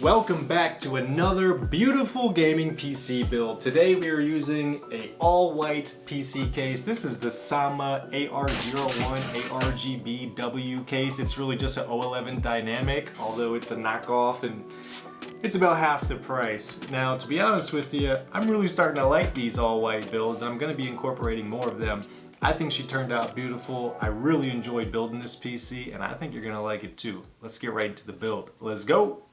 Welcome back to another beautiful gaming PC build. Today we are using a all-white PC case. This is the Sama AR01 ARGBW case. It's really just an O11 dynamic, although it's a knockoff and it's about half the price. Now, to be honest with you, I'm really starting to like these all-white builds. I'm going to be incorporating more of them. I think she turned out beautiful. I really enjoyed building this PC, and I think you're going to like it too. Let's get right into the build. Let's go!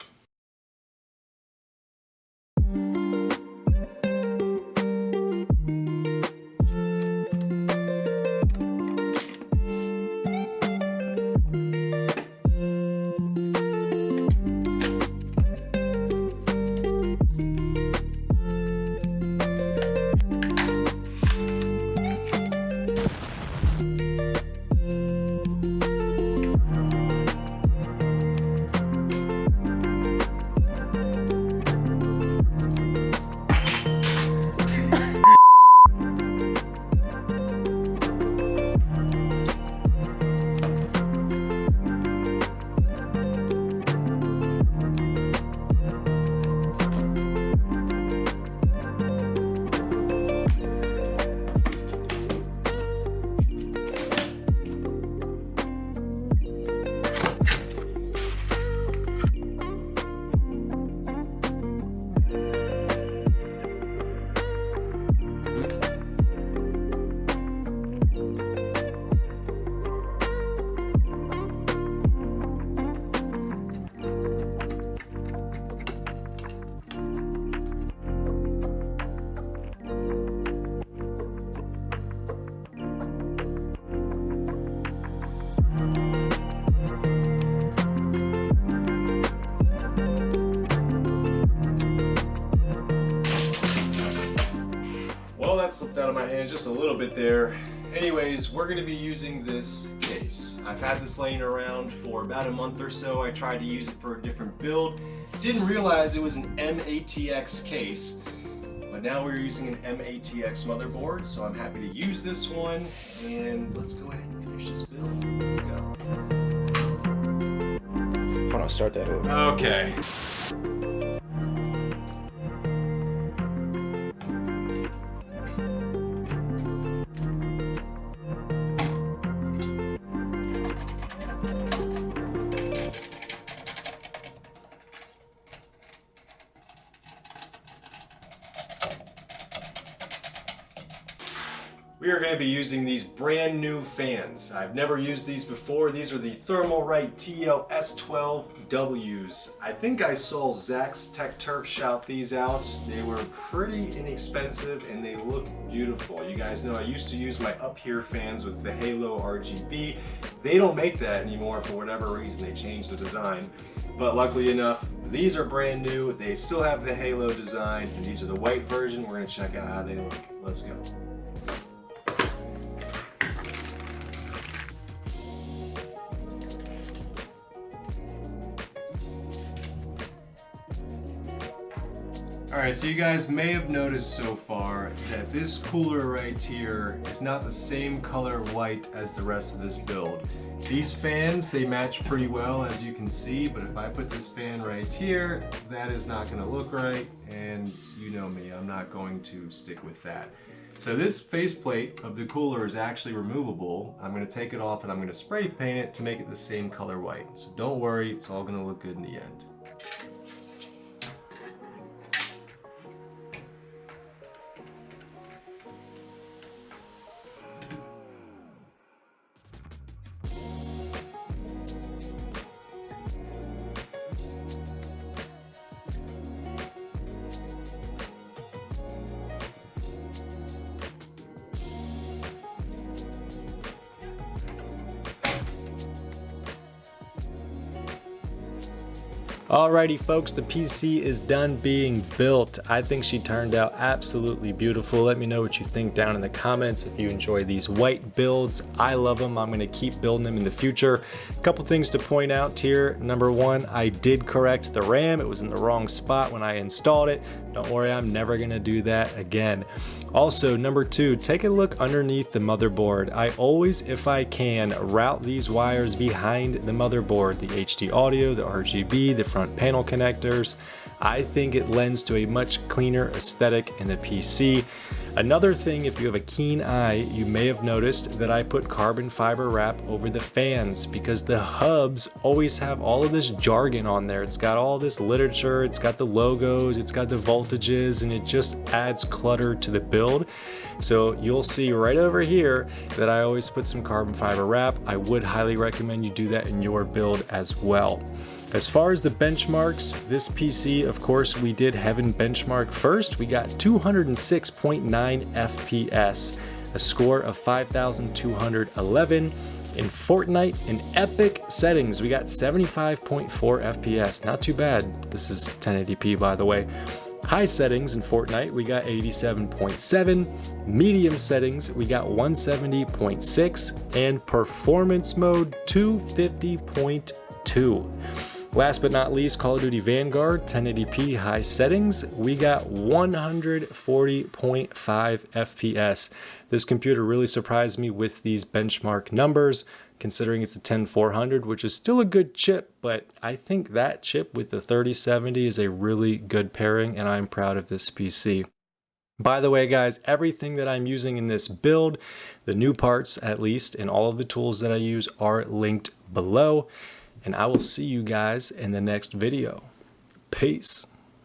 That slipped out of my hand just a little bit there. Anyways, we're going to be using this case. I've had this laying around for about a month or so. I tried to use it for a different build. Didn't realize it was an MATX case, but now we're using an MATX motherboard, so I'm happy to use this one. And let's go ahead and finish this build. Let's go. Hold on, start that over. Okay. We are going to be using these brand new fans. I've never used these before. These are the Thermalright TL-S12Ws. I think I saw Zach's Tech Turf shout these out. They were pretty inexpensive and they look beautiful. You guys know I used to use my up here fans with the Halo RGB. They don't make that anymore for whatever reason. They changed the design. But luckily enough, these are brand new. They still have the Halo design, and these are the white version. We're going to check out how they look. Let's go. Alright, so you guys may have noticed so far that this cooler right here is not the same color white as the rest of this build. These fans, they match pretty well as you can see, but if I put this fan right here, that is not going to look right, and you know me, I'm not going to stick with that. So this faceplate of the cooler is actually removable. I'm going to take it off and I'm going to spray paint it to make it the same color white. So don't worry, it's all going to look good in the end. Alrighty folks, the PC is done being built. I think she turned out absolutely beautiful. Let me know what you think down in the comments. If you enjoy these white builds, I love them. I'm gonna keep building them in the future. A couple things to point out here. Number one, I did correct the RAM. It was in the wrong spot when I installed it. Don't worry, I'm never gonna do that again. Also, number 2, take a look underneath the motherboard. I always, if I can, route these wires behind the motherboard, the HD audio, the RGB, the front panel connectors. I think it lends to a much cleaner aesthetic in the PC. Another thing, if you have a keen eye, you may have noticed that I put carbon fiber wrap over the fans because the hubs always have all of this jargon on there. It's got all this literature, it's got the logos, it's got the voltages, and it just adds clutter to the build. So you'll see right over here that I always put some carbon fiber wrap. I would highly recommend you do that in your build as well. As far as the benchmarks, this PC, of course, we did Heaven benchmark first. We got 206.9 FPS, a score of 5,211. In Fortnite, in epic settings, we got 75.4 FPS. Not too bad. This is 1080p, by the way. High settings in Fortnite, we got 87.7. Medium settings, we got 170.6. And performance mode, 250.2. Last but not least, Call of Duty Vanguard, 1080p high settings, we got 140.5 FPS. This computer really surprised me with these benchmark numbers, considering it's a 10400, which is still a good chip, but I think that chip with the 3070 is a really good pairing, and I'm proud of this PC. By the way, guys, everything that I'm using in this build, the new parts at least, and all of the tools that I use are linked below. And I will see you guys in the next video. Peace.